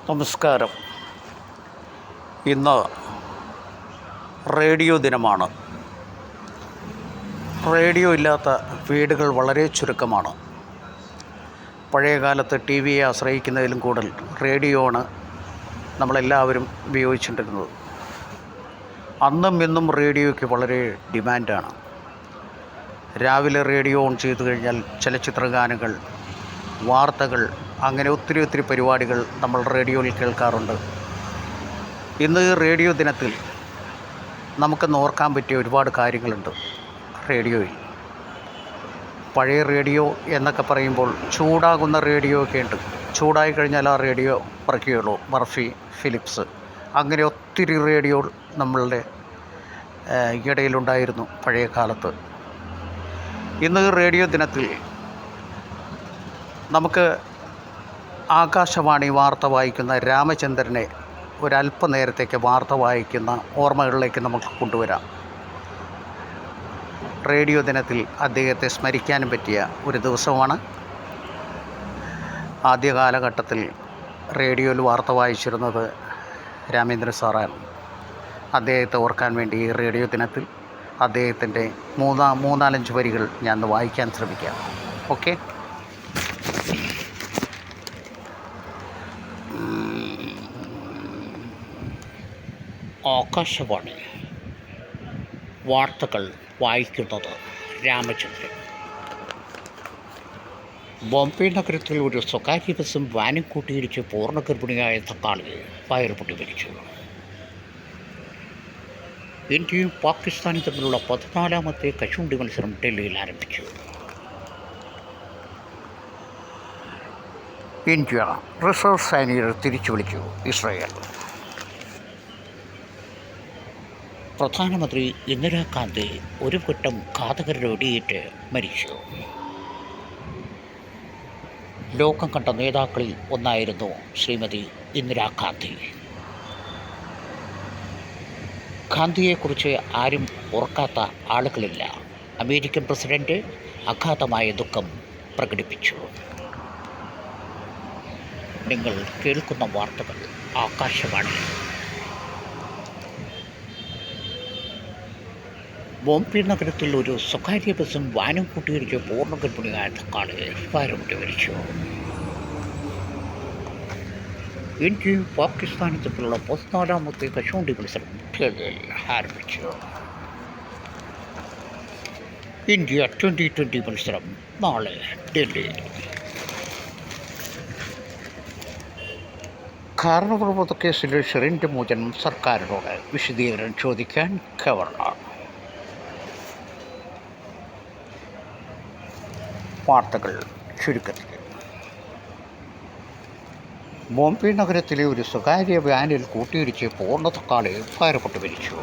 നമസ്കാരം. ഇന്ന് റേഡിയോ ദിനമാണ്. റേഡിയോ ഇല്ലാത്ത വീടുകൾ വളരെ ചുരുക്കമാണ്. പഴയ കാലത്ത് ടി വിയെ ആശ്രയിക്കുന്നതിലും കൂടുതൽ റേഡിയോ ആണ് നമ്മളെല്ലാവരും ഉപയോഗിച്ചുകൊണ്ടിരുന്നത്. അന്നും ഇന്നും റേഡിയോയ്ക്ക് വളരെ ഡിമാൻഡാണ്. രാവിലെ റേഡിയോ ഓൺ ചെയ്തു കഴിഞ്ഞാൽ ചലച്ചിത്രഗാനങ്ങൾ, വാർത്തകൾ, അങ്ങനെ ഒത്തിരി പരിപാടികൾ നമ്മൾ റേഡിയോയിൽ കേൾക്കാറുണ്ട്. ഇന്ന് റേഡിയോ ദിനത്തിൽ നമുക്കൊന്ന് ഓർക്കാൻ പറ്റിയ ഒരുപാട് കാര്യങ്ങളുണ്ട് റേഡിയോയിൽ. പഴയ റേഡിയോ എന്നൊക്കെ പറയുമ്പോൾ ചൂടാകുന്ന റേഡിയോ ഒക്കെ ഉണ്ട്. ചൂടായി കഴിഞ്ഞാൽ ആ റേഡിയോ പറക്കുകയുള്ളൂ. മർഫി, ഫിലിപ്സ്, അങ്ങനെ ഒത്തിരി റേഡിയോ നമ്മളുടെ ഇടയിലുണ്ടായിരുന്നു പഴയ കാലത്ത്. ഇന്ന് റേഡിയോ ദിനത്തിൽ നമുക്ക് ആകാശവാണി വാർത്ത വായിക്കുന്ന രാമചന്ദ്രനെ ഒരല്പനേരത്തേക്ക് വാർത്ത വായിക്കുന്ന ഓർമ്മകളിലേക്ക് നമുക്ക് കൊണ്ടുവരാം. റേഡിയോ ദിനത്തിൽ അദ്ദേഹത്തെ സ്മരിക്കാനും പറ്റിയ ഒരു ദിവസമാണ്. ആദ്യ കാലഘട്ടത്തിൽ റേഡിയോയിൽ വാർത്ത വായിച്ചിരുന്നത് രാമേന്ദ്രൻ സാറാണ്. അദ്ദേഹത്തെ ഓർക്കാൻ വേണ്ടി ഈ റേഡിയോ ദിനത്തിൽ അദ്ദേഹത്തിൻ്റെ മൂന്നാലഞ്ച് വരികൾ ഞാൻ വായിക്കാൻ ശ്രമിക്കാം. ഓക്കെ. ആകാശവാണി വാർത്തകൾ വായിക്കുന്നത് രാമചന്ദ്രൻ. ബോംബെ നഗരത്തിൽ ഒരു സ്വകാര്യ ബസ്സും വാനും കൂട്ടിയിടിച്ച് പൂർണ്ണ ഗർഭിണിയായ തക്കാളിയെ ഫയർ പൊട്ടി മരിച്ചു. ഇന്ത്യയും പാകിസ്ഥാനും തമ്മിലുള്ള 14ാമത്തെ കശുവണ്ടി മത്സരം ഡൽഹിയിൽ ആരംഭിച്ചു. ഇന്ത്യ റിസർവ് സൈനികർ തിരിച്ചു വിളിച്ചു ഇസ്രായേൽ. പ്രധാനമന്ത്രി ഇന്ദിരാഗാന്ധി ഒരു ഘട്ടം ഘാതകരുടെ വെടിയേറ്റ് മരിച്ചു. ലോകം കണ്ട നേതാക്കളിൽ ഒന്നായിരുന്നു ശ്രീമതി ഇന്ദിരാഗാന്ധി. ഗാന്ധിയെക്കുറിച്ച് ആരും ഓർക്കാത്ത ആളുകളില്ല. അമേരിക്കൻ പ്രസിഡന്റ് അഗാധമായ ദുഃഖം പ്രകടിപ്പിച്ചു. നിങ്ങൾ കേൾക്കുന്ന വാർത്തകൾ ആകാശവാണി. ബോംബെ നഗരത്തിൽ ഒരു സ്വകാര്യ ബസ്സും വാനും കൂട്ടിയിടിച്ച് പൂർണ്ണ ഗർഭിണിയായ തക്കാളിയെ ഫയർ പൊട്ടി മരിച്ചു. ഇന്ത്യയും പാകിസ്ഥാനും തമ്മിലുള്ള 14ാമത്തെ കശുവണ്ടി മത്സരം ഡൽഹിയിൽ ആരംഭിച്ചു. ഇന്ത്യ T20 മത്സരം നാളെ ഡൽഹിയിൽ. കാരണപ്രബോധ കേസിലെ ഷെറിൻ്റെ മോചനം സർക്കാരിനോട് വിശദീകരണം ചോദിക്കാൻ ഗവർണർ. വാർത്തകൾ ചുരുക്കത്തിൽ. ബോംബെ നഗരത്തിലെ ഒരു സ്വകാര്യ വാനിൽ കൂട്ടിയിടിച്ച് പൂർണ്ണ തക്കാളി ഫയർ പൊട്ടി മരിച്ചു.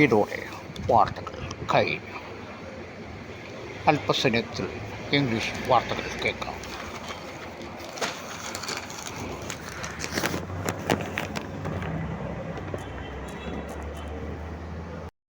ഇതോടെ വാർത്തകൾ കഴിഞ്ഞു. അല്പസമയത്തിൽ ഇംഗ്ലീഷ് വാർത്തകൾ കേൾക്കാം.